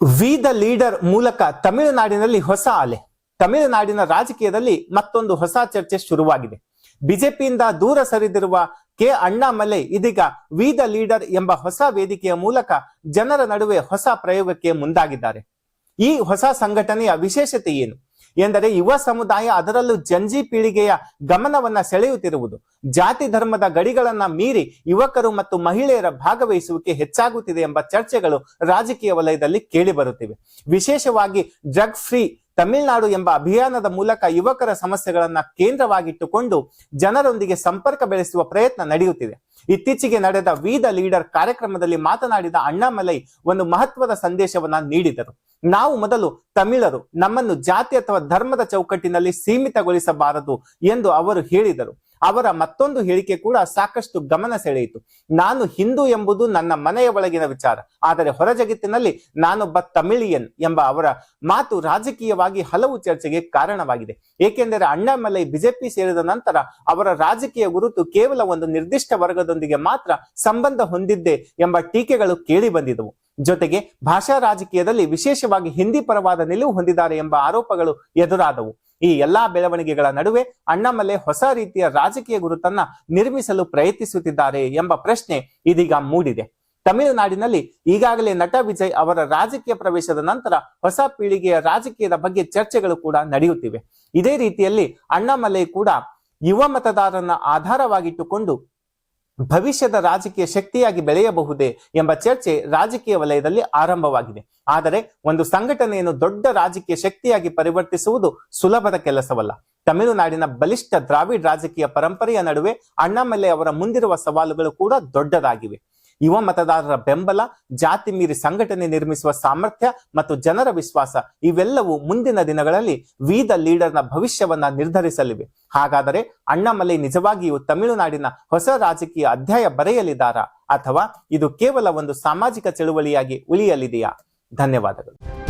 We the leader ಮೂಲಕ ತಮಿಳುನಾಡಿನಲ್ಲಿ ಹೊಸ ಅಲೆ. ತಮಿಳುನಾಡಿನ ರಾಜಕೀಯದಲ್ಲಿ ಮತ್ತೊಂದು ಹೊಸ ಚರ್ಚೆ ಶುರುವಾಗಿದೆ. ಬಿಜೆಪಿಯಿಂದ ದೂರ ಸರಿದಿರುವ ಕೆ ಅಣ್ಣಾಮಲೈ ಇದೀಗ ವಿ ದ ಲೀಡರ್ ಎಂಬ ಹೊಸ ವೇದಿಕೆಯ ಮೂಲಕ ಜನರ ನಡುವೆ ಹೊಸ ಪ್ರಯೋಗಕ್ಕೆ ಮುಂದಾಗಿದ್ದಾರೆ. ಈ ಹೊಸ ಸಂಘಟನೆಯ ವಿಶೇಷತೆ ಏನು ಎಂದರೆ, ಯುವ ಸಮುದಾಯ, ಅದರಲ್ಲೂ ಜಂಜಿ ಪೀಳಿಗೆಯ ಗಮನವನ್ನ ಸೆಳೆಯುತ್ತಿರುವುದು. ಜಾತಿ ಧರ್ಮದ ಗಡಿಗಳನ್ನ ಮೀರಿ ಯುವಕರು ಮತ್ತು ಮಹಿಳೆಯರ ಭಾಗವಹಿಸುವಿಕೆ ಹೆಚ್ಚಾಗುತ್ತಿದೆ ಎಂಬ ಚರ್ಚೆಗಳು ರಾಜಕೀಯ ವಲಯದಲ್ಲಿ ಕೇಳಿ ಬರುತ್ತಿವೆ. ವಿಶೇಷವಾಗಿ ಡ್ರಗ್ ಫ್ರೀ ತಮಿಳುನಾಡು ಎಂಬ ಅಭಿಯಾನದ ಮೂಲಕ ಯುವಕರ ಸಮಸ್ಯೆಗಳನ್ನ ಕೇಂದ್ರವಾಗಿಟ್ಟುಕೊಂಡು ಜನರೊಂದಿಗೆ ಸಂಪರ್ಕ ಬೆಳೆಸುವ ಪ್ರಯತ್ನ ನಡೆಯುತ್ತಿದೆ. ಇತ್ತೀಚೆಗೆ ನಡೆದ ವಿ ದ ಲೀಡರ್ ಕಾರ್ಯಕ್ರಮದಲ್ಲಿ ಮಾತನಾಡಿದ ಅಣ್ಣಾಮಲೈ ಒಂದು ಮಹತ್ವದ ಸಂದೇಶವನ್ನ ನೀಡಿದರು. ನಾವು ಮೊದಲು ತಮಿಳರು, ನಮ್ಮನ್ನು ಜಾತಿ ಅಥವಾ ಧರ್ಮದ ಚೌಕಟ್ಟಿನಲ್ಲಿ ಸೀಮಿತಗೊಳಿಸಬಾರದು ಎಂದು ಅವರು ಹೇಳಿದರು. ಅವರ ಮತ್ತೊಂದು ಹೇಳಿಕೆ ಕೂಡ ಸಾಕಷ್ಟು ಗಮನ ಸೆಳೆಯಿತು. ನಾನು ಹಿಂದೂ ಎಂಬುದು ನನ್ನ ಮನೆಯ ಒಳಗಿನ ವಿಚಾರ, ಆದರೆ ಹೊರ ಜಗತ್ತಿನಲ್ಲಿ ನಾನೊಬ್ಬ ತಮಿಳಿಯನ್ ಎಂಬ ಅವರ ಮಾತು ರಾಜಕೀಯವಾಗಿ ಹಲವು ಚರ್ಚೆಗೆ ಕಾರಣವಾಗಿದೆ. ಏಕೆಂದರೆ ಅಣ್ಣಾಮಲೈ ಬಿಜೆಪಿ ಸೇರಿದ ನಂತರ ಅವರ ರಾಜಕೀಯ ಗುರುತು ಕೇವಲ ಒಂದು ನಿರ್ದಿಷ್ಟ ವರ್ಗದೊಂದಿಗೆ ಮಾತ್ರ ಸಂಬಂಧ ಹೊಂದಿದ್ದೆ ಎಂಬ ಟೀಕೆಗಳು ಕೇಳಿ ಬಂದಿದ್ದವು. ಜೊತೆಗೆ ಭಾಷಾ ರಾಜಕೀಯದಲ್ಲಿ ವಿಶೇಷವಾಗಿ ಹಿಂದಿ ಪರವಾದ ನಿಲುವು ಹೊಂದಿದ್ದಾರೆ ಎಂಬ ಆರೋಪಗಳು ಎದುರಾದವು. ಈ ಎಲ್ಲಾ ಬೆಳವಣಿಗೆಗಳ ನಡುವೆ ಅಣ್ಣಾಮಲೈ ಹೊಸ ರೀತಿಯ ರಾಜಕೀಯ ಗುರುತನ್ನ ನಿರ್ಮಿಸಲು ಪ್ರಯತ್ನಿಸುತ್ತಿದ್ದಾರೆ ಎಂಬ ಪ್ರಶ್ನೆ ಇದೀಗ ಮೂಡಿದೆ. ತಮಿಳುನಾಡಿನಲ್ಲಿ ಈಗಾಗಲೇ ನಟ ವಿಜಯ್ ಅವರ ರಾಜಕೀಯ ಪ್ರವೇಶದ ನಂತರ ಹೊಸ ಪೀಳಿಗೆಯ ರಾಜಕೀಯದ ಬಗ್ಗೆ ಚರ್ಚೆಗಳು ಕೂಡ ನಡೆಯುತ್ತಿವೆ. ಇದೇ ರೀತಿಯಲ್ಲಿ ಅಣ್ಣಾಮಲೈ ಕೂಡ ಯುವ ಮತದಾರರನ್ನ ಆಧಾರವಾಗಿಟ್ಟುಕೊಂಡು ಭವಿಷ್ಯದ ರಾಜಕೀಯ ಶಕ್ತಿಯಾಗಿ ಬೆಳೆಯಬಹುದೇ ಎಂಬ ಚರ್ಚೆ ರಾಜಕೀಯ ವಲಯದಲ್ಲಿ ಆರಂಭವಾಗಿದೆ. ಆದರೆ ಒಂದು ಸಂಘಟನೆಯನ್ನು ದೊಡ್ಡ ರಾಜಕೀಯ ಶಕ್ತಿಯಾಗಿ ಪರಿವರ್ತಿಸುವುದು ಸುಲಭದ ಕೆಲಸವಲ್ಲ. ತಮಿಳುನಾಡಿನ ಬಲಿಷ್ಠ ದ್ರಾವಿಡ್ ರಾಜಕೀಯ ಪರಂಪರೆಯ ನಡುವೆ ಅಣ್ಣಾಮಲೈ ಅವರ ಮುಂದಿರುವ ಸವಾಲುಗಳು ಕೂಡ ದೊಡ್ಡದಾಗಿವೆ. ಯುವ ಮತದಾರರ ಬೆಂಬಲ, ಜಾತಿ ಮೀರಿ ಸಂಘಟನೆ ನಿರ್ಮಿಸುವ ಸಾಮರ್ಥ್ಯ ಮತ್ತು ಜನರ ವಿಶ್ವಾಸ ಇವೆಲ್ಲವೂ ಮುಂದಿನ ದಿನಗಳಲ್ಲಿ ವಿ ದ ಲೀಡರ್ನ ಭವಿಷ್ಯವನ್ನ ನಿರ್ಧರಿಸಲಿವೆ. ಹಾಗಾದರೆ ಅಣ್ಣಾಮಲೈ ನಿಜವಾಗಿಯೂ ತಮಿಳುನಾಡಿನ ಹೊಸ ರಾಜಕೀಯ ಅಧ್ಯಾಯ ಬರೆಯಲಿದ್ದಾರಾ, ಅಥವಾ ಇದು ಕೇವಲ ಒಂದು ಸಾಮಾಜಿಕ ಚಳುವಳಿಯಾಗಿ ಉಳಿಯಲಿದೆಯಾ? ಧನ್ಯವಾದಗಳು.